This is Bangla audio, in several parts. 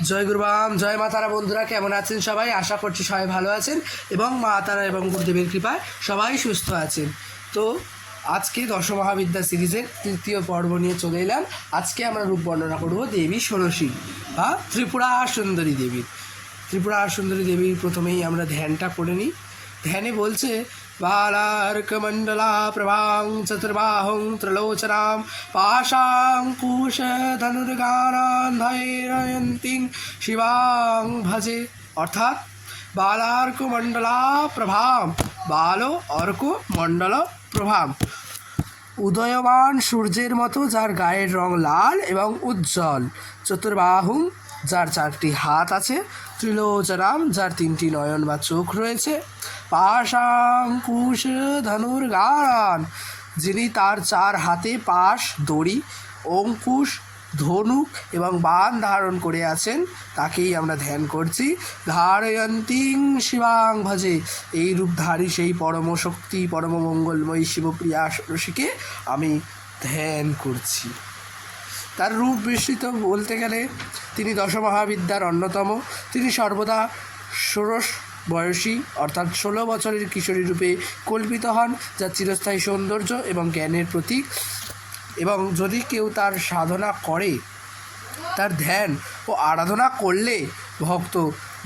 জয় গুরুবাম, জয় মা তারা। বন্ধুরা কেমন আছেন সবাই? আশা করছি সবাই ভালো আছেন এবং মা তারা এবং গুরুদেবের কৃপায় সবাই সুস্থ আছেন। তো আজকে দশমহাবিদ্যা সিরিজের তৃতীয় পর্ব নিয়ে চলে এলাম। আজকে আমরা রূপ বর্ণনা করব দেবী ষোড়শী বা ত্রিপুরা সুন্দরী দেবীর। ত্রিপুরা সুন্দরী দেবীর প্রথমেই আমরা ধ্যানটা করে নিই। ধ্যানে বলছে বালার্কমণ্ডলা প্রভাং চতুর্বাহুং ত্রিলোচনাম পাশাঙ্কুশ ধনুর্গানান্ধৈরয়ন্তীং শিবাং ভজে। অর্থাৎ বালার্কমণ্ডলা প্রভাম, বাল অর্ক মণ্ডল প্রভাম, উদয়মান সূর্যের মতো যার গায়ের রং লাল এবং উজ্জ্বল, চতুর্বাহুং যার 4টি হাত আছে, ত্রিলোচনাম যার 3টি নয়ন বা চোখ রয়েছে, পাশাঙ্কুশ ধনুর্গান যিনি তার 4 হাতে পাশ, দড়ি, অঙ্কুশ, ধনুক এবং বাণ ধারণ করে আছেন, তাকেই আমরা ধ্যান করছি। ধারয়ন্তীং শিবাং ভজে, এই রূপধারী সেই পরম শক্তি পরম মঙ্গলময়ী শিবপ্রিয়া ষোড়শীকে আমি ধ্যান করছি। তার রূপ বিস্তৃত বলতে গেলে তিনি দশমহাবিদ্যার অন্যতম। তিনি সর্বদা ষোড়শ বয়সী অর্থাৎ 16 বছরের কিশোরী রূপে কল্পিত হন, যা চিরস্থায়ী সৌন্দর্য এবং জ্ঞানের প্রতীক। এবং যদি কেউ তার সাধনা করে, তার ধ্যান ও আরাধনা করলে ভক্ত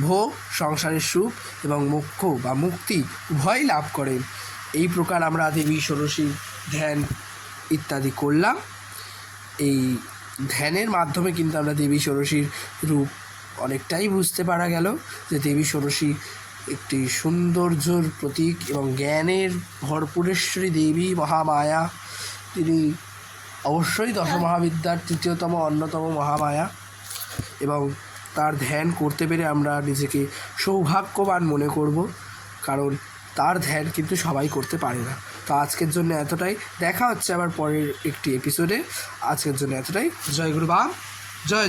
ভোগ, সংসারের সুখ এবং মোক্ষ বা মুক্তি উভয়ই লাভ করেন। এই প্রকার আমরা দেবী ষোড়শী ধ্যান ইত্যাদি করলাম। এই ধ্যানের মাধ্যমে কিন্তু আমরা দেবী ষোড়শীর রূপ অনেকটাই বুঝতে পারা গেল, যে দেবী ষোড়শী একটি সৌন্দর্যর প্রতীক এবং জ্ঞানের ভরপুরেশ্বরী দেবী মহামায়া। তিনি অবশ্যই দশমহাবিদ্যার তৃতীয়তম অন্যতম মহামায়া এবং তার ধ্যান করতে পেরে আমরা নিজেকে সৌভাগ্যবান মনে করব, কারণ তার ধ্যান কিন্তু সবাই করতে পারে না। তো আজকের জন্য এতটাই, দেখা হচ্ছে আবার পরের একটি এপিসোডে। আজকের জন্য এতটাই। জয় গুরুবাম, জয়।